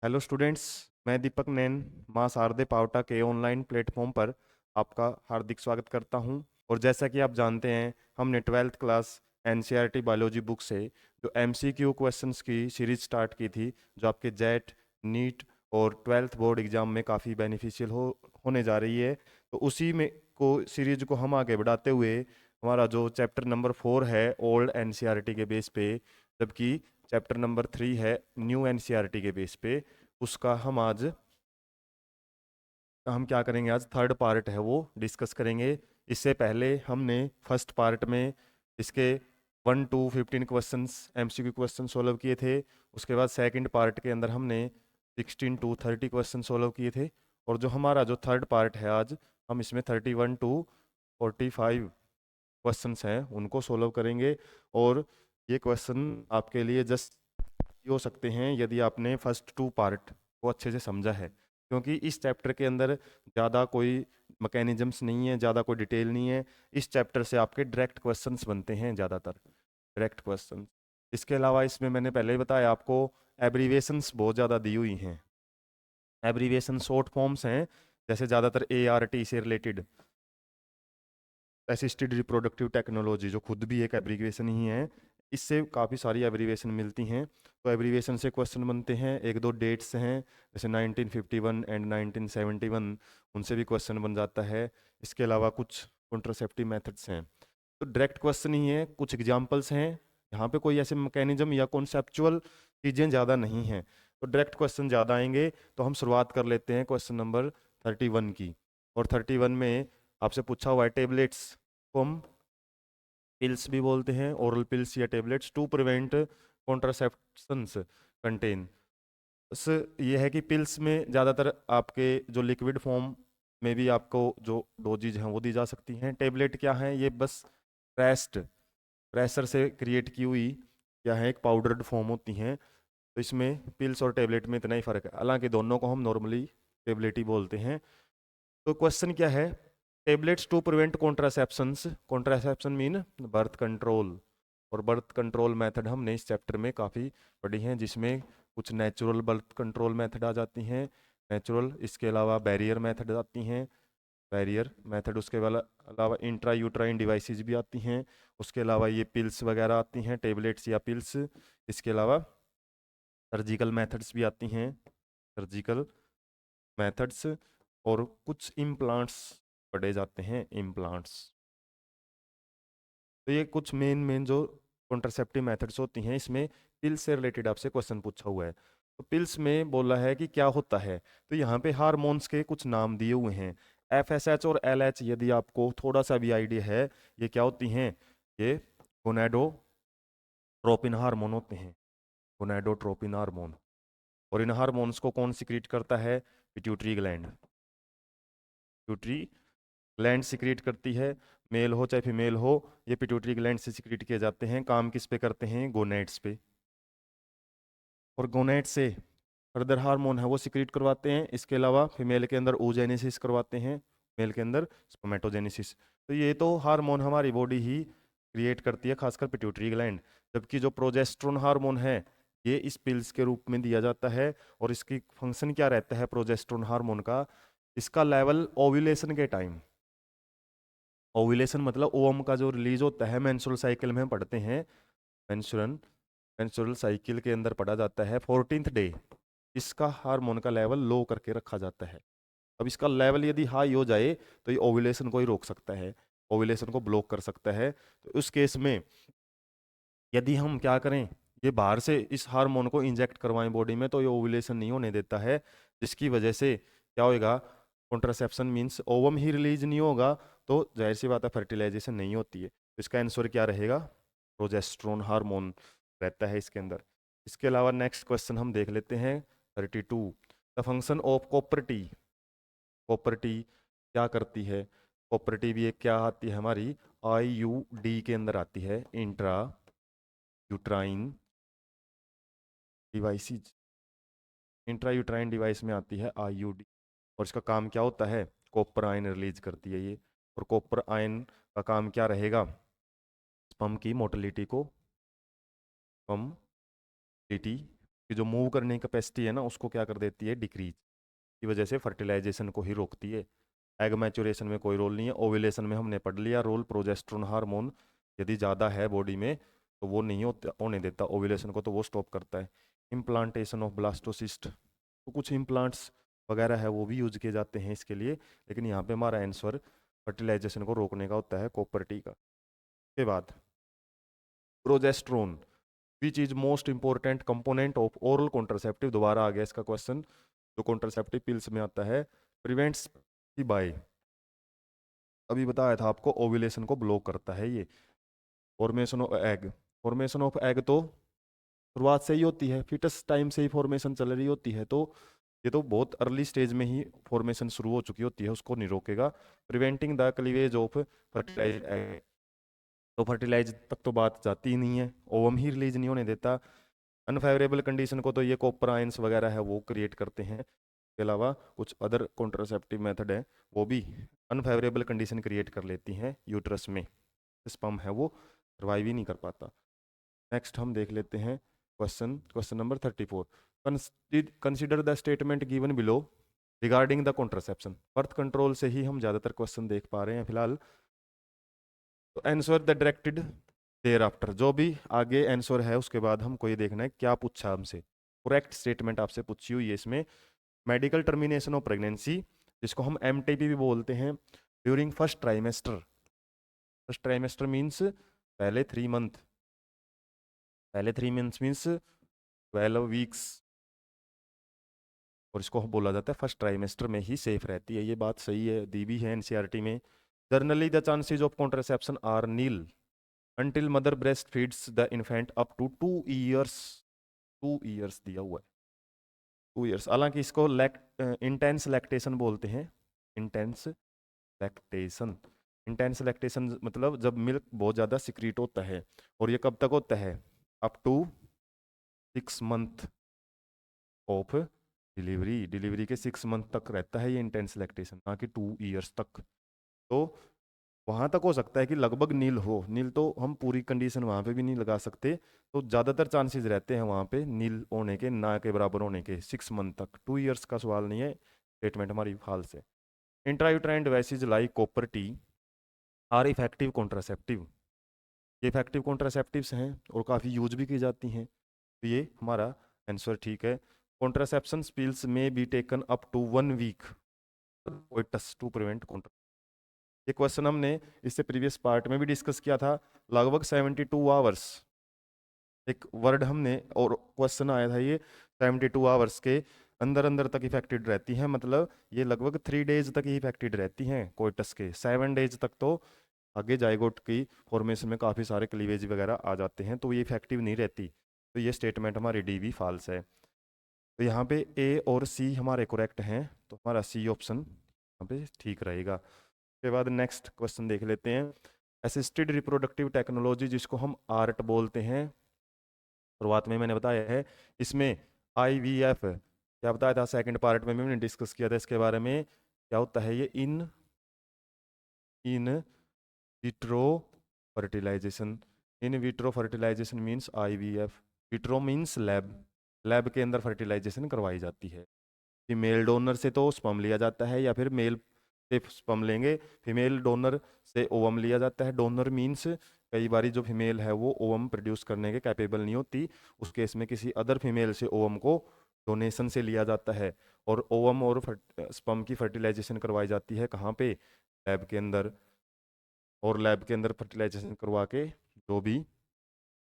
Hello students. मैं दीपक नैन मां शारदे पावटा के ऑनलाइन प्लेटफॉर्म पर आपका हार्दिक स्वागत करता हूं। और जैसा कि आप जानते हैं, हमने twelfth class NCERT biology book से जो एमसीक्यू क्वेश्चंस की सीरीज स्टार्ट की थी, जो आपके जेट, नीट और ट्वेल्थ बोर्ड एग्जाम में काफ़ी बेनिफिशियल होने जा रही है। तो उसी में को सीरीज को हम आगे बढ़ाते हुए हमारा जो चैप्टर नंबर 4 है ओल्ड एनसीईआरटी के बेस पे, जबकि चैप्टर नंबर 3 है न्यू एनसीईआरटी के बेस पे, उसका हम क्या करेंगे, आज थर्ड पार्ट है वो डिस्कस करेंगे। इससे पहले हमने फर्स्ट पार्ट में इसके 1 to 15 questions MCQ question solve किए थे। उसके बाद सेकंड पार्ट के अंदर हमने 16 to 30 क्वेश्चन सॉल्व किए थे। और जो हमारा जो थर्ड पार्ट है आज, हम इसमें 31 to 45 क्वेश्चंस हैं उनको सॉल्व करेंगे। और ये क्वेश्चन आपके लिए जस्ट हो सकते हैं यदि आपने फर्स्ट 2 पार्ट को अच्छे से समझा है, क्योंकि इस चैप्टर के अंदर ज़्यादा कोई मैकेनिज्म्स नहीं है, ज़्यादा कोई डिटेल नहीं है। इस चैप्टर से आपके डायरेक्ट क्वेश्चंस बनते हैं, ज़्यादातर डायरेक्ट क्वेश्चन। इसके अलावा इसमें मैंने पहले ही बताया आपको, एब्रीवेशंस बहुत ज़्यादा दी हुई हैं। एब्रीवेशन शॉर्ट फॉर्म्स हैं, जैसे ज़्यादातर ART से रिलेटेड, असिस्टेड रिप्रोडक्टिव टेक्नोलॉजी, जो खुद भी एक एब्रीवेशन ही है, इससे काफ़ी सारी एब्रीवेशन मिलती हैं। तो एब्रीवेशन से क्वेश्चन बनते हैं। एक दो डेट्स हैं, जैसे 1951 एंड 1971, उनसे भी क्वेश्चन बन जाता है। इसके अलावा कुछ कॉन्ट्रासेप्टिव मेथड्स हैं। तो डायरेक्ट क्वेश्चन ही है, कुछ एग्जांपल्स हैं। यहाँ पे कोई ऐसे मैकेनिज्म या कॉन्सेप्चुअल चीज़ें ज़्यादा नहीं हैं, तो डायरेक्ट क्वेश्चन ज़्यादा आएंगे। तो हम शुरुआत कर लेते हैं क्वेश्चन नंबर 31 की। और 31 में आपसे पूछा हुआ है, टेबलेट्स को हम पिल्स भी बोलते हैं, ओरल पिल्स या टेबलेट्स, टू प्रिवेंट कॉन्ट्रासेप्शंस कंटेन। बस ये है कि पिल्स में ज़्यादातर आपके जो लिक्विड फॉर्म में भी आपको जो डोजेज हैं वो दी जा सकती हैं। टेबलेट क्या है, ये बस प्रेस्ड प्रेशर से क्रिएट की हुई क्या है, एक पाउडर्ड फॉर्म होती हैं। तो इसमें पिल्स और टेबलेट में इतना ही फ़र्क है, हालांकि दोनों को हम नॉर्मली टेबलेट ही बोलते हैं। तो क्वेश्चन क्या है, tablets to prevent contraceptions, contraception mean birth control. और बर्थ कंट्रोल मेथड हमने इस चैप्टर में काफ़ी पढ़ी हैं, जिसमें कुछ नेचुरल बर्थ कंट्रोल मेथड आ जाती हैं, नेचुरल। इसके अलावा बैरियर मेथड आती हैं, बैरियर मेथड। उसके अलावा इंट्रा यूट्राइन डिवाइसेस भी आती हैं। उसके अलावा ये पिल्स वगैरह आती हैं, टेबलेट्स या पिल्स। इसके अलावा सर्जिकल मेथड्स भी आती हैं, सर्जिकल मेथड्स। और कुछ इम्प्लांट्स पढ़े जाते हैं, इम्प्लांट्स। तो ये कुछ मेन मेन जो कॉन्ट्रासेप्टिव मेथड्स होती हैं, इसमें पिल्स से रिलेटेड आपसे क्वेश्चन पूछा हुआ है। तो पिल्स में बोला है कि क्या होता है, तो यहाँ पे हार्मोन्स के कुछ नाम दिए हुए हैं, FSH और LH। यदि आपको थोड़ा सा भी आइडिया है, ये क्या होती हैं, ये गोनेडोट्रोपिन हार्मोन होते हैं, गोनेडोट्रोपिन हार्मोन। और इन हार्मोन्स को कौन सिक्रीट करता है, pituitary gland. Pituitary gland secrete करती है, मेल हो चाहे फीमेल हो, ये पिट्यूटरी ग्लैंड से सिक्रीट किए जाते हैं। काम किस पे करते हैं, गोनेड्स पे। और गोनेड से फर्दर हार्मोन है वो सिक्रीट करवाते हैं। इसके अलावा फीमेल के अंदर oogenesis करवाते हैं, मेल के अंदर स्पर्मेटोजेनेसिस। तो ये तो हार्मोन हमारी बॉडी ही क्रिएट करती है, खासकर पिट्यूटरी ग्लैंड। जबकि जो प्रोजेस्टेरोन हार्मोन है, ये इस पिल्स के रूप में दिया जाता है। और इसकी फंक्शन क्या रहता है प्रोजेस्टेरोन हार्मोन का, इसका लेवल ओव्यूलेशन के टाइम, ओव्यूलेशन मतलब ओवम का जो रिलीज होता है, मेंस्ट्रुअल साइकिल में हम पढ़ते हैं, मेंस्ट्रुअल मेंस्ट्रुअल साइकिल के अंदर पढ़ा जाता है, 14th डे इसका हार्मोन का लेवल लो करके रखा जाता है। अब इसका लेवल यदि हाई हो जाए तो ये ओव्यूलेशन को ही रोक सकता है, ओव्यूलेशन को ब्लॉक कर सकता है। तो उस केस में यदि हम क्या करें, ये बाहर से इस हार्मोन को इंजेक्ट करवाएं बॉडी में, तो ये ओव्यूलेशन नहीं होने देता है, जिसकी वजह से क्या होएगा, कॉन्ट्रासेप्शन मीन्स ओवम ही रिलीज नहीं होगा, तो जाहिर सी बात है फर्टिलाइजेशन नहीं होती है। तो इसका आंसर क्या रहेगा, प्रोजेस्टेरोन हार्मोन रहता है इसके अंदर। इसके अलावा नेक्स्ट क्वेश्चन हम देख लेते हैं 32, the function of copper T. Copper T क्या करती है, कॉपर टी भी एक क्या आती है हमारी, IUD के अंदर आती है, intra uterine devices, intra uterine device में आती है IUD। और इसका काम क्या होता है, कॉपर आयन रिलीज करती है ये। और कॉपर आयन का काम क्या रहेगा, स्पर्म की मोटिलिटी को, स्पर्म मोटिलिटी कि जो मूव करने की कैपेसिटी है ना उसको क्या कर देती है, डिक्रीज, की वजह से फर्टिलाइजेशन को ही रोकती है। एग मैचुरेशन में कोई रोल नहीं है। ओव्यूलेशन में हमने पढ़ लिया रोल, प्रोजेस्टेरोन हार्मोन यदि ज़्यादा है बॉडी में तो वो नहीं होने देता ओव्यूलेशन को, तो वो स्टॉप करता है। इम्प्लांटेशन ऑफ ब्लास्टोसिस्ट, तो कुछ इम्प्लांट्स वगैरह है वो भी यूज किए जाते हैं इसके लिए, लेकिन यहाँ पे हमारा आंसर फर्टिलाइजेशन को रोकने का होता है कॉपर टी का। के बाद progesterone, which is most important component of oral contraceptive, दोबारा आ गया इसका क्वेश्चन, जो कॉन्ट्रासेप्टिव पिल्स में आता है, प्रिवेंट्स की बाय, अभी बताया था आपको ओव्यूलेशन को ब्लॉक करता है ये। Formation of egg, formation of egg तो शुरुआत से ही होती है, फिटस टाइम से ही फॉर्मेशन चल रही होती है, तो ये तो बहुत अर्ली स्टेज में ही फॉर्मेशन शुरू हो चुकी होती है, उसको नहीं रोकेगा। Preventing the cleavage of fertilize egg, तो फर्टिलाइज तक तो बात जाती ही नहीं है, ओवम ही रिलीज नहीं होने देता। अनफेवरेबल कंडीशन को तो ये कॉपर आयंस वगैरह है वो क्रिएट करते हैं, इसके अलावा कुछ अदर कॉन्ट्रासेप्टिव मेथड है वो भी अनफेवरेबल कंडीशन क्रिएट कर लेती हैं यूट्रस में, स्पर्म है वो सर्वाइव ही नहीं कर पाता। नेक्स्ट हम देख लेते हैं question number 34, consider the statement given below regarding the contraception. Birth control से ही हम ज़्यादातर क्वेश्चन देख पा रहे हैं फिलहाल, तो आंसर द डायरेक्टेड देयर आफ्टर, जो भी आगे आंसर है उसके बाद हमको ये देखना है क्या पूछा हमसे, करेक्ट स्टेटमेंट आपसे पूछी हुई है इसमें। मेडिकल टर्मिनेशन ऑफ प्रेगनेंसी, जिसको हम एमटीपी भी बोलते हैं, during first trimester, first trimester means पहले 3 मंथ, पहले 3 मंथ्स मीन्स 12 वीक्स, और इसको बोला जाता है फर्स्ट ट्राइमेस्टर में ही सेफ रहती है, ये बात सही है, दी भी है एनसीईआरटी में। Generally the chances of contraception are nil until mother breast feeds the infant up to 2 years, 2 years दिया हुआ है, 2 years, हालांकि इसको इंटेंस लैक्टेशन बोलते हैं, इंटेंस लैक्टेशन, इंटेंस लैक्टेशन मतलब जब मिल्क बहुत ज़्यादा सिक्रीट होता है, और ये कब तक होता है, up to 6 month of delivery, delivery के 6 मंथ तक रहता है ये इंटेंस लैक्टेशन, ना कि 2 years तक। तो वहाँ तक हो सकता है कि लगभग नील हो, नील तो हम पूरी कंडीशन वहाँ पे भी नहीं लगा सकते, तो ज़्यादातर चांसेस रहते हैं वहाँ पे नील होने के, ना के बराबर होने के 6 मंथ तक। 2 years का सवाल नहीं है, स्टेटमेंट हमारी फाल्स है। Intrauterine devices like copper T R effective contraceptive, ये इफेक्टिव कॉन्ट्रासेप्टिव्स हैं और काफ़ी यूज भी की जाती हैं, तो ये हमारा आंसर ठीक है। Contraception pills may be taken up to 1 week coitus to prevent contra, ये क्वेश्चन हमने इससे प्रीवियस पार्ट में भी डिस्कस किया था, लगभग 72 आवर्स, एक वर्ड हमने और क्वेश्चन आया था ये, 72 आवर्स के अंदर अंदर तक इफेक्टेड रहती हैं, मतलब ये लगभग 3 days तक ही इफेक्टेड रहती हैं कोइटस के, 7 days तक तो आगे जाइगोट की फॉर्मेशन में काफ़ी सारे क्लीवेज वगैरह आ जाते हैं, तो ये इफेक्टिव नहीं रहती, तो ये स्टेटमेंट हमारी डी भी फॉल्स है। तो यहाँ पे ए और सी हमारे करेक्ट हैं, तो हमारा सी ऑप्शन यहाँ पे ठीक रहेगा। उसके बाद नेक्स्ट क्वेश्चन देख लेते हैं, असिस्टेड रिप्रोडक्टिव टेक्नोलॉजी, जिसको हम आर्ट बोलते हैं, शुरुआत में मैंने बताया है, इसमें IVF क्या बताया था, सेकंड पार्ट में मैंने डिस्कस किया था इसके बारे में, क्या होता है ये, in vitro fertilisation, in vitro fertilisation means IVF, vitro means lab, lab के अंदर फर्टिलाइजेशन करवाई जाती है, फीमेल डोनर से तो स्पर्म लिया जाता है, या फिर मेल से स्पर्म लेंगे, फीमेल डोनर से ओवम लिया जाता है। डोनर मीन्स कई बार जो फीमेल है वो ओवम प्रोड्यूस करने के कैपेबल नहीं होती, उस केस में किसी अदर फीमेल से ओवम को डोनेशन से लिया जाता है, और ओवम और स्पर्म की फर्टिलाइजेशन करवाई जाती है कहाँ पे, लैब के अंदर, और लैब के अंदर फर्टिलाइजेशन करवा के जो भी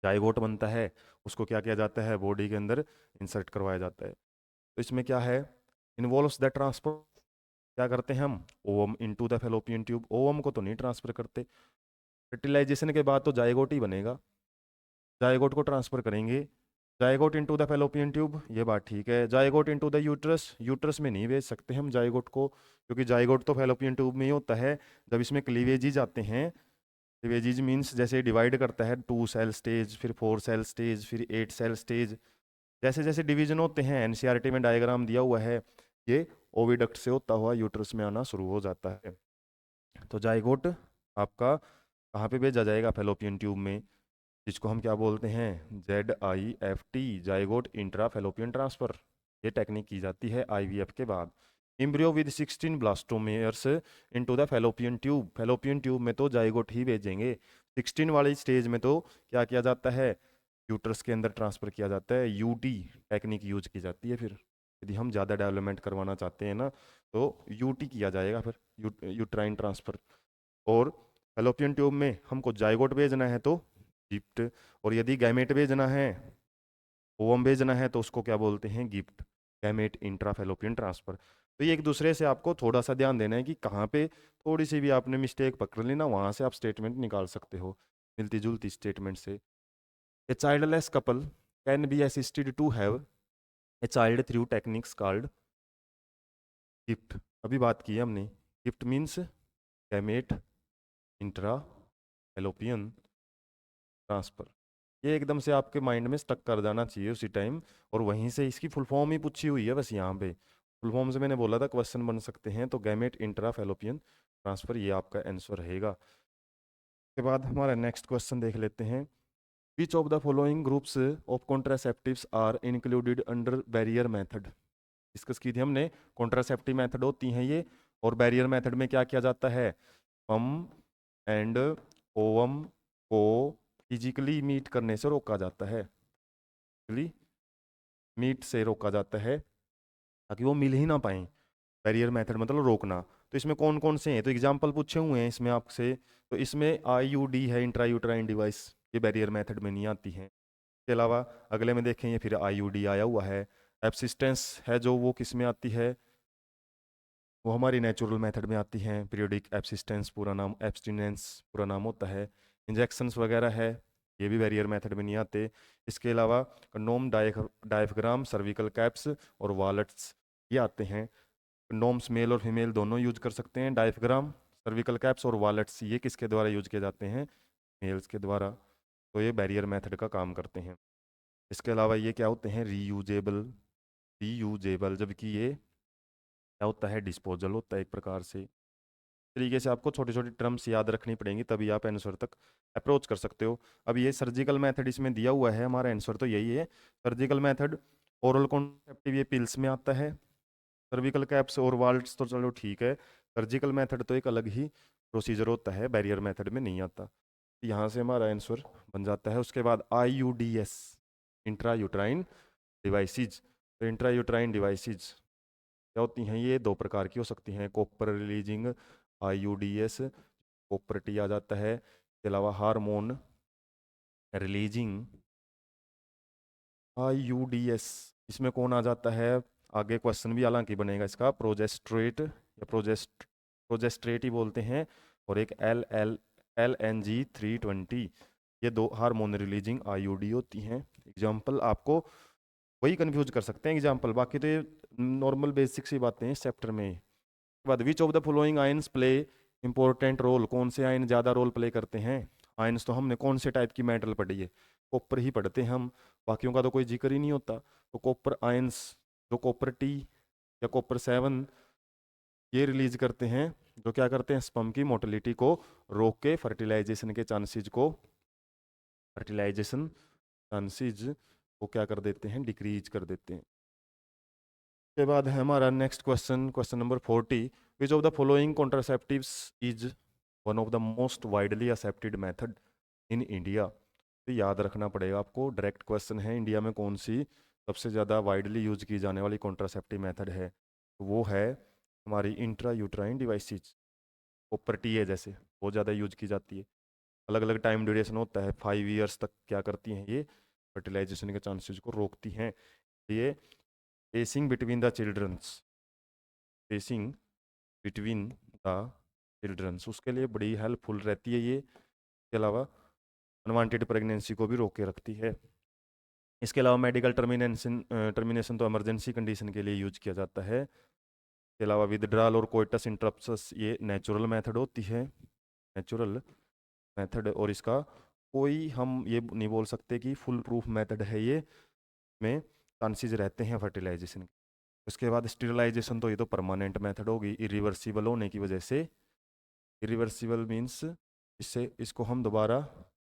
जाइगोट बनता है उसको क्या किया जाता है, बॉडी के अंदर इंसर्ट करवाया जाता है। तो इसमें क्या है, इन्वॉल्व्स द ट्रांसपोर्ट, क्या करते हैं हम, ovum into the fallopian tube, ovum को तो नहीं ट्रांसफर करते, फर्टिलाइजेशन के बाद तो जाइगोट ही बनेगा, जाइगोट को ट्रांसफर करेंगे, zygote into the fallopian tube, ये बात ठीक है, zygote into the uterus, uterus में नहीं भेज सकते हम जाइगोट को, क्योंकि जाइगोट तो फैलोपियन ट्यूब में ही होता है, जब इसमें क्लीवेजीज आते हैं, क्लीवेजीज मीन्स जैसे डिवाइड करता है 2 सेल स्टेज, फिर 4 सेल स्टेज, फिर 8 सेल स्टेज, जैसे जैसे डिवीजन होते हैं, एनसीईआरटी में डायग्राम दिया हुआ है, ये ओविडक्ट से होता हुआ यूट्रस में आना शुरू हो जाता है। तो जाइगोट आपका कहाँ पे भेजा जाएगा, फैलोपियन ट्यूब में, जिसको हम क्या बोलते हैं ZIFT, zygote intra fallopian transfer. ये टेक्निक की जाती है IVF के बाद। Embryo with 16 blastomeres into the fallopian tube, fallopian tube में तो जाइगोट ही भेजेंगे। 16 वाली स्टेज में तो क्या किया जाता है, यूट्रस के अंदर ट्रांसफर किया जाता है, UT टेक्निक यूज की जाती है। फिर यदि हम ज़्यादा डेवलपमेंट करवाना चाहते हैं ना, तो UT किया जाएगा फिर, यूट्राइन ट्रांसफर। और फैलोपियन ट्यूब में हमको जाइगोट भेजना है तो गिफ्ट, और यदि गैमेट भेजना है, ओवम भेजना है, तो उसको क्या बोलते हैं, gift, gamete intra fallopian transfer. तो ये एक दूसरे से आपको थोड़ा सा ध्यान देना है कि कहाँ पे थोड़ी सी भी आपने मिस्टेक पकड़ ली ना, वहाँ से आप स्टेटमेंट निकाल सकते हो मिलती जुलती स्टेटमेंट से। A childless couple can be assisted to have a child through techniques called GIFT. अभी बात की है हमने, GIFT means gamete intra fallopian transfer. ये एकदम से आपके माइंड में स्टक कर जाना चाहिए उसी टाइम, और वहीं से इसकी फुल फॉर्म ही पूछी हुई है बस यहाँ पे। फुल फॉर्म से मैंने बोला था क्वेश्चन बन सकते हैं, तो गैमेट इंट्रा फैलोपियन ट्रांसफर ये आपका आंसर रहेगा। के बाद हमारा नेक्स्ट क्वेश्चन देख लेते हैं। Which of the following groups of contraceptives are included under barrier method. Discuss की थी हमने, कॉन्ट्रासेप्टिव मेथड होती हैं ये, और बैरियर मेथड में क्या किया जाता है, स्पर्म एंड ओवम को फिजिकली मीट करने से रोका जाता है, फिजिकली मीट से रोका जाता है ताकि वो मिल ही ना पाए। बैरियर मेथड मतलब रोकना। तो इसमें कौन कौन से हैं, तो एग्जाम्पल पूछे हुए हैं इसमें आपसे। तो इसमें IUD है, इंट्रायूट्राइन डिवाइस, ये बैरियर मेथड में नहीं आती है। इसके अलावा अगले में देखें, ये फिर IUD आया हुआ है। एब्सिस्टेंस है जो, वो किस में आती है, वो हमारी नेचुरल मेथड में आती हैं। पीरियोडिक एब्सिस्टेंस पूरा नाम, एब्सटिनेंस पूरा नाम होता है। इंजेक्शंस वगैरह है, ये भी बैरियर मेथड में नहीं आते। इसके अलावा कंडोम, डायफ्राम, सर्विकल कैप्स और वॉलेट्स ये आते हैं। कंडोम्स मेल और फीमेल दोनों यूज कर सकते हैं। डायफ्राम, सर्विकल कैप्स और वॉलेट्स ये किसके द्वारा यूज किए जाते हैं, मेल्स के द्वारा। तो ये बैरियर मेथड का काम करते हैं। इसके अलावा ये क्या होते हैं, रीयूजेबल, रीयूजेबल, जबकि ये क्या होता है, डिस्पोजल होता है एक प्रकार से। तरीके से आपको छोटी छोटी टर्म्स याद रखनी पड़ेंगी, तभी आप आंसर तक अप्रोच कर सकते हो। अब ये सर्जिकल मेथड इसमें दिया हुआ है, हमारा आंसर तो यही है सर्जिकल मेथड। ओरल कॉन्ट्रासेप्टिव ये पिल्स में आता है। सर्विकल कैप्स और वाल्ट्स तो चलो ठीक है, सर्जिकल मेथड तो एक अलग ही प्रोसीजर होता है, बैरियर मेथड में नहीं आता। यहाँ से हमारा आंसर बन जाता है। उसके बाद IUDS, इंट्रा यूट्राइन डिवाइसेज। तो इंट्रा यूट्राइन डिवाइसेज क्या होती हैं, ये दो प्रकार की हो सकती हैं। Copper releasing IUDS, copper T आ जाता है। इसके अलावा हार्मोन रिलीजिंग IUDS, इसमें कौन आ जाता है, आगे क्वेश्चन भी हालांकि बनेगा इसका, प्रोजेस्ट्रेट या प्रोजेस्ट्रेट ही बोलते हैं। और एक LNG-320, ये दो हार्मोन रिलीजिंग IUD होती हैं। एग्जाम्पल आपको वही कंफ्यूज कर सकते हैं एग्जाम्पल, बाकी तो ये नॉर्मल बेसिक सी बातें हैं इस चैप्टर में। उसके बाद which of the following ions play important role, कौन से आयन ज़्यादा रोल प्ले करते हैं। आयंस तो हमने कौन से टाइप की मेटल पढ़ी है, कॉपर ही पढ़ते हैं हम, बाकियों का तो कोई जिक्र ही नहीं होता। तो कॉपर आयंस, जो कॉपर टी या कॉपर 7 ये रिलीज करते हैं, जो क्या करते हैं, स्पर्म की मोटिलिटी को रोक के फर्टिलाइजेशन के चांसेज को, फर्टिलाइजेशन चांसेज को क्या कर देते हैं, डिक्रीज कर देते हैं। के बाद है हमारा next question, question number 40। Which of the following contraceptives is one of the most widely accepted method in India. तो याद रखना पड़ेगा आपको, डायरेक्ट क्वेश्चन है, इंडिया में कौन सी सबसे ज़्यादा वाइडली यूज की जाने वाली कॉन्ट्रासेप्टिव मेथड है, तो वो है हमारी intra uterine devices. Copper T है जैसे, बहुत ज़्यादा यूज की जाती है। अलग अलग टाइम ड्यूरेशन होता है, 5 ईयर्स तक क्या करती हैं ये, फर्टिलाइजेशन के चांसेस को रोकती हैं। ये spacing between the childrens, spacing between the childrens, उसके लिए बड़ी हेल्पफुल रहती है ये। इसके अलावा अनवांटेड प्रेगनेंसी को भी रोक के रखती है। इसके अलावा मेडिकल टर्मिनेशन, टर्मिनेशन तो इमरजेंसी कंडीशन के लिए यूज किया जाता है। इसके अलावा विदड्रॉल और कोइटस इंटरप्शंस ये नेचुरल मेथड होती है, नेचुरल मेथड, और इसका कोई हम ये नहीं बोल सकते कि फुल प्रूफ मेथड है ये, में चांसेस रहते हैं फर्टिलाइजेशन के। उसके बाद स्टेरिलाइजेशन, तो ये तो परमानेंट मेथड होगी इरिवर्सिबल होने की वजह से। इरिवर्सिबल मीन्स इससे, इसको हम दोबारा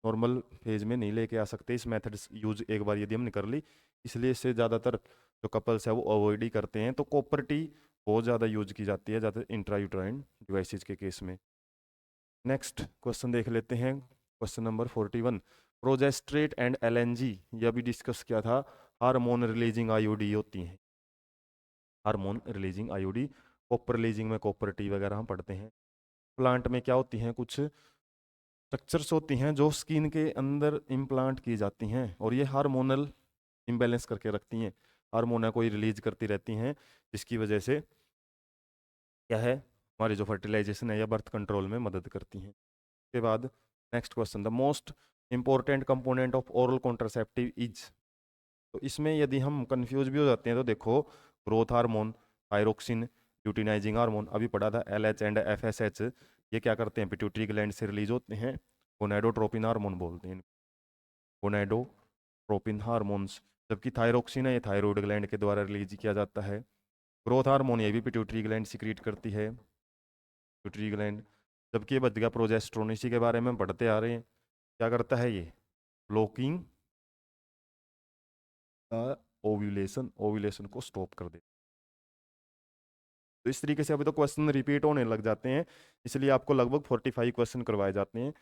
नॉर्मल फेज में नहीं लेके आ सकते इस मेथड यूज एक बार यदि हमने कर ली, इसलिए इससे ज़्यादातर जो कपल्स है वो अवॉइड ही करते हैं। तो कॉपर टी बहुत ज़्यादा यूज की जाती है ज़्यादा इंट्रायूट्राइन डिवाइसेज के केस में। नेक्स्ट क्वेश्चन देख लेते हैं, क्वेश्चन नंबर 41। प्रोजेस्ट्रेट एंड एलएनजी, यह भी डिस्कस किया था, हार्मोन रिलीजिंग आईओडी होती हैं, hormone releasing IOD. Copper releasing में कॉपर टी वगैरह हम पढ़ते हैं। प्लांट में क्या होती हैं, कुछ स्ट्रक्चर्स होती हैं जो स्किन के अंदर इम्प्लांट की जाती हैं और ये हार्मोनल इम्बैलेंस करके रखती हैं, हार्मोन कोई रिलीज करती रहती हैं, जिसकी वजह से क्या है, हमारी जो फर्टिलाइजेशन है या बर्थ कंट्रोल में मदद करती हैं। उसके बाद next question, the most important component of oral contraceptive is. तो इसमें यदि हम कंफ्यूज भी हो जाते हैं तो देखो, growth hormone, thyroxine, luteinizing hormone अभी पढ़ा था, LH एंड FSH, ये क्या करते हैं, पिट्यूटरी ग्लैंड से रिलीज होते हैं, गोनाडोट्रोपिन हार्मोन बोलते हैं, गोनाडोट्रोपिन हार्मोन्स। जबकि थायरोक्सिन है, ये थायरॉयड ग्लैंड के द्वारा रिलीज किया जाता है। ग्रोथ हार्मोन ये भी पिट्यूटरी ग्लैंड सीक्रेट करती है, पिट्यूटरी ग्लैंड। जबकि ये बच गया प्रोजेस्टेरोन, इसी के बारे में हम पढ़ते आ रहे हैं, क्या करता है ये, ब्लॉकिंग ओव्यूलेशन, ओव्यूलेशन को स्टॉप कर दे। तो इस तरीके से अभी तो क्वेश्चन रिपीट होने लग जाते हैं, इसलिए आपको लगभग 45 क्वेश्चन करवाए जाते हैं,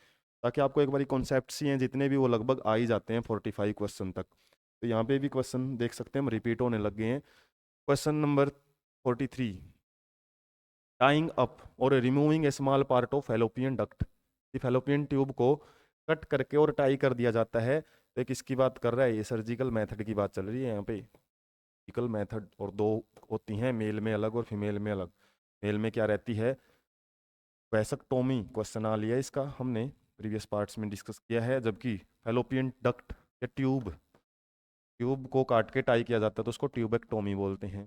ताकि आपको एक बार कॉन्सेप्ट ही हैं जितने भी वो लगभग आ ही जाते हैं 45 क्वेश्चन तक। तो यहाँ पे भी क्वेश्चन देख सकते हैं हम रिपीट होने लग गए हैं। क्वेश्चन नंबर 43, टाइंग अप और removing A small part of fallopian duct, fallopian tube को कट करके और टाई कर दिया जाता है। तो किसकी बात कर रहा है, ये सर्जिकल मेथड की बात चल रही है यहाँ पे, सर्जिकल मेथड। और दो होती हैं, मेल में अलग और फीमेल में अलग। मेल में क्या रहती है, वैसक्टोमी, क्वेश्चन आ लिया इसका, हमने प्रीवियस पार्ट्स में डिस्कस किया है। जबकि फैलोपियन डक्ट या ट्यूब, ट्यूब को काट के टाई किया जाता है तो उसको ट्यूबेक्टोमी बोलते हैं,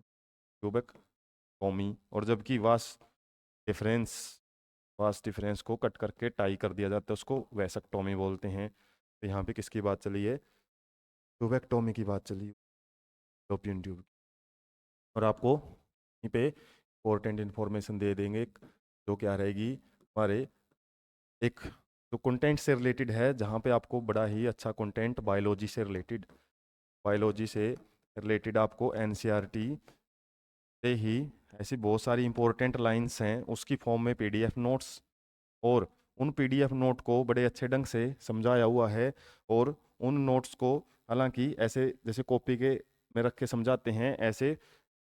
ट्यूबेक्टोमी। और जबकि वास डिफरेंस, वास डिफरेंस को कट करके टाई कर दिया जाता है उसको वैसक्टोमी बोलते हैं। तो यहाँ पे किसकी बात चली है, ट्यूबेक्टोमी की बात चली, फैलोपियन ट्यूब। और आपको यहीं पे इंपॉर्टेंट इन्फॉर्मेशन दे देंगे जो क्या रहेगी हमारे, एक जो कंटेंट से रिलेटेड है, जहाँ पे आपको बड़ा ही अच्छा कंटेंट बायोलॉजी से रिलेटेड, बायोलॉजी से रिलेटेड आपको NCERT से ही ऐसी बहुत सारी इंपॉर्टेंट लाइंस हैं, उसकी फॉर्म में PDF नोट्स, और उन PDF नोट को बड़े अच्छे ढंग से समझाया हुआ है। और उन नोट्स को हालांकि ऐसे जैसे कॉपी के में रख के समझाते हैं, ऐसे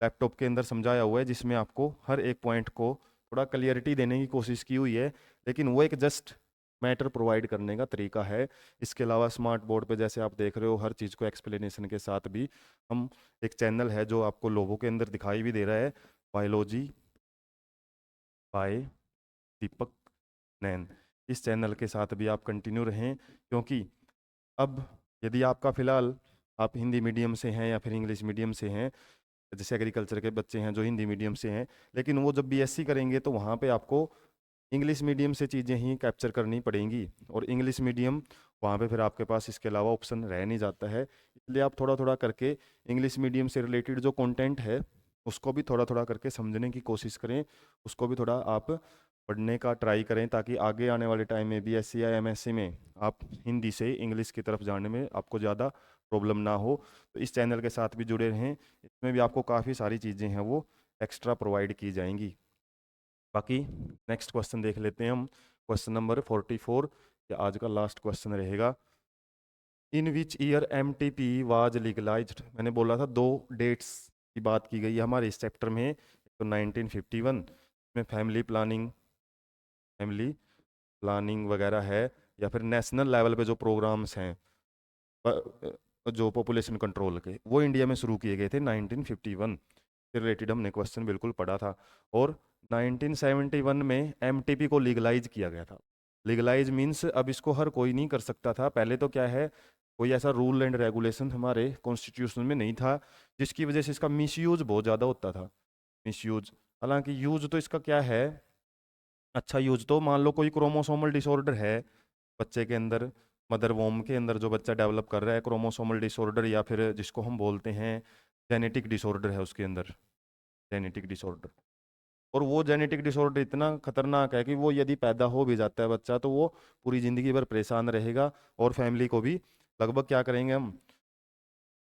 लैपटॉप के अंदर समझाया हुआ है, जिसमें आपको हर एक पॉइंट को थोड़ा क्लियरिटी देने की कोशिश की हुई है, लेकिन वो एक जस्ट मैटर प्रोवाइड करने का तरीका है। इसके अलावा स्मार्ट बोर्ड पे जैसे आप देख रहे हो, हर चीज़ को एक्सप्लेनेशन के साथ भी हम, एक चैनल है जो आपको लोगों के अंदर दिखाई भी दे रहा है, बायोलॉजी बाय दीपक नैन, इस चैनल के साथ भी आप कंटिन्यू रहें। क्योंकि अब यदि आपका फ़िलहाल आप हिंदी मीडियम से हैं या फिर इंग्लिश मीडियम से हैं, जैसे एग्रीकल्चर के बच्चे हैं जो हिंदी मीडियम से हैं, लेकिन वो जब BSc करेंगे तो वहाँ पे आपको इंग्लिश मीडियम से चीज़ें ही कैप्चर करनी पड़ेंगी, और इंग्लिश मीडियम वहाँ पे फिर आपके पास इसके अलावा ऑप्शन रह नहीं जाता है। इसलिए आप थोड़ा थोड़ा करके इंग्लिश मीडियम से रिलेटेड जो कंटेंट है उसको भी थोड़ा थोड़ा करके समझने की कोशिश करें, उसको भी थोड़ा आप पढ़ने का ट्राई करें, ताकि आगे आने वाले टाइम में BSc या MSc में आप हिंदी से इंग्लिश की तरफ जाने में आपको ज़्यादा प्रॉब्लम ना हो। तो इस चैनल के साथ भी जुड़े रहें, इसमें भी आपको काफ़ी सारी चीज़ें हैं वो एक्स्ट्रा प्रोवाइड की जाएंगी। बाकी नेक्स्ट क्वेश्चन देख लेते हैं हम, क्वेश्चन नंबर 44, ये आज का लास्ट क्वेश्चन रहेगा। In which year MTP was legalised, मैंने बोला था दो डेट्स की बात की गई है हमारे इस चैप्टर में, तो 1951 में फैमिली प्लानिंग वगैरह है, या फिर नेशनल लेवल पे जो प्रोग्राम्स हैं जो पॉपुलेशन कंट्रोल के, वो इंडिया में शुरू किए गए थे 1951 से रिलेटेड हमने क्वेश्चन बिल्कुल पढ़ा था। और 1971 में MTP को लीगलाइज किया गया था। लीगलाइज मीन्स अब इसको हर कोई नहीं कर सकता था, पहले तो क्या है, कोई ऐसा रूल एंड रेगुलेशन हमारे कॉन्स्टिट्यूशन में नहीं था, जिसकी वजह से इसका मिसयूज बहुत ज़्यादा होता था, मिसयूज। हालांकि यूज तो इसका क्या है, अच्छा यूज तो मान लो कोई क्रोमोसोमल डिसऑर्डर है बच्चे के अंदर, मदर वोम के अंदर जो बच्चा डेवलप कर रहा है, क्रोमोसोमल डिसऑर्डर, या फिर जिसको हम बोलते हैं जेनेटिक डिसऑर्डर है उसके अंदर, जेनेटिक डिसऑर्डर। और वो जेनेटिक डिसऑर्डर इतना खतरनाक है कि वो यदि पैदा हो भी जाता है बच्चा तो वो पूरी जिंदगी भर परेशान रहेगा, और फैमिली को भी लगभग क्या करेंगे हम,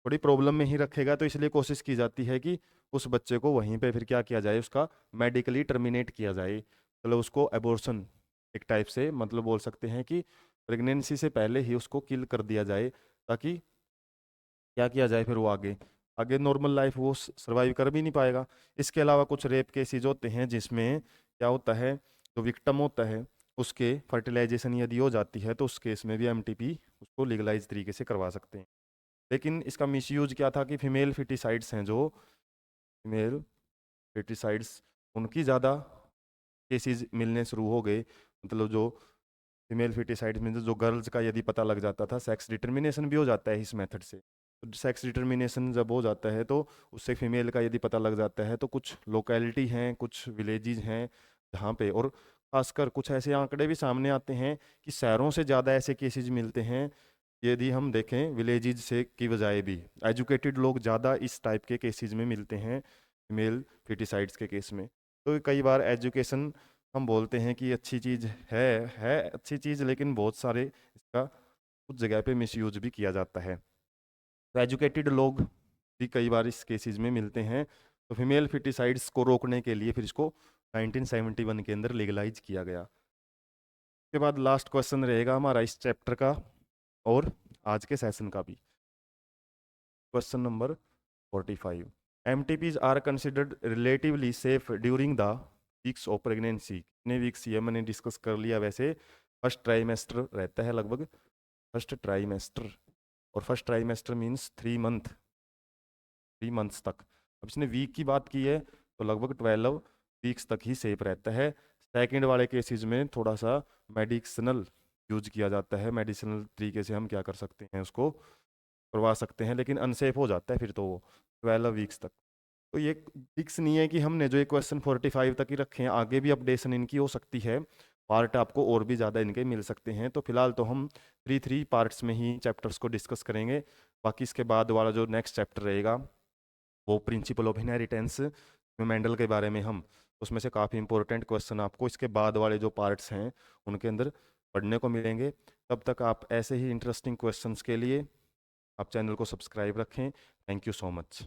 बड़ी प्रॉब्लम में ही रखेगा। तो इसलिए कोशिश की जाती है कि उस बच्चे को वहीं पे फिर क्या किया जाए, उसका मेडिकली टर्मिनेट किया जाए, मतलब उसको एबॉर्शन एक टाइप से मतलब बोल सकते हैं कि प्रेगनेंसी से पहले ही उसको किल कर दिया जाए, ताकि क्या किया जाए फिर वो आगे आगे नॉर्मल लाइफ वो सरवाइव कर भी नहीं पाएगा। इसके अलावा कुछ रेप केसेज होते हैं जिसमें क्या होता है, जो विक्टिम होता है उसके फर्टिलाइजेशन यदि हो जाती है तो उस केस में भी एमटीपी उसको लीगलाइज तरीके से करवा सकते हैं। लेकिन इसका मिसयूज क्या था कि फीमेल फिटिसाइड्स हैं, जो फीमेल फिटिसाइड्स उनकी ज़्यादा केसेस मिलने शुरू हो गए, मतलब जो फीमेल फिटिसाइड्स में जो गर्ल्स का यदि पता लग जाता था, सेक्स डिटर्मिनेशन भी हो जाता है इस मेथड से। तो सेक्स डिटर्मिनेशन जब हो जाता है तो उससे फीमेल का यदि पता लग जाता है, तो कुछ लोकेलिटी हैं, कुछ विलेजेस हैं जहाँ पे, और खासकर कुछ ऐसे आंकड़े भी सामने आते हैं कि शहरों से ज़्यादा ऐसे केसेस मिलते हैं, यदि हम देखें विलेजेस से की बजाय भी एजुकेटेड लोग ज़्यादा इस टाइप के केसेस में मिलते हैं, फीमेल फिटिसाइड्स के केस में। तो कई बार एजुकेशन हम बोलते हैं कि अच्छी चीज़ है अच्छी चीज़, लेकिन बहुत सारे इसका कुछ जगह पे मिसयूज भी किया जाता है। तो एजुकेटेड लोग भी कई बार इस केसेस में मिलते हैं। तो फीमेल फिटिसाइड्स को रोकने के लिए फिर इसको 1971 के अंदर लीगलाइज किया गया। उसके बाद लास्ट क्वेश्चन रहेगा हमारा इस चैप्टर का और आज के सेशन का भी। Question number 45, MTPs are considered relatively safe during the weeks of pregnancy. कितने वीक्स ये मैंने डिस्कस कर लिया। वैसे फर्स्ट ट्राइमेस्टर रहता है लगभग, फर्स्ट ट्राइमेस्टर, और फर्स्ट ट्राइमेस्टर मीन्स 3 मंथ्स तक। अब इसने वीक की बात की है तो लगभग 12 वीक्स तक ही सेफ रहता है। सेकेंड वाले केसेस में थोड़ा सा मेडिसिनल यूज किया जाता है, मेडिसिनल तरीके से हम क्या कर सकते हैं, उसको करवा सकते हैं, लेकिन अनसेफ हो जाता है फिर तो वो 12 वीक्स तक। तो ये फिक्स नहीं है कि हमने जो ये क्वेश्चन 45 तक ही रखे हैं, आगे भी अपडेशन इनकी हो सकती है, पार्ट आपको और भी ज़्यादा इनके मिल सकते हैं। तो फिलहाल तो हम 3 पार्ट्स में ही चैप्टर्स को डिस्कस करेंगे। बाकी इसके बाद वाला जो नेक्स्ट चैप्टर रहेगा वो प्रिंसिपल ऑफ इनहेरिटेंस में मेंडल के बारे में हम, उसमें से काफ़ी इंपॉर्टेंट क्वेश्चन आपको इसके बाद वाले जो पार्ट्स हैं उनके अंदर पढ़ने को मिलेंगे। तब तक आप ऐसे ही इंटरेस्टिंग क्वेश्चंस के लिए आप चैनल को सब्सक्राइब रखें। Thank you so much.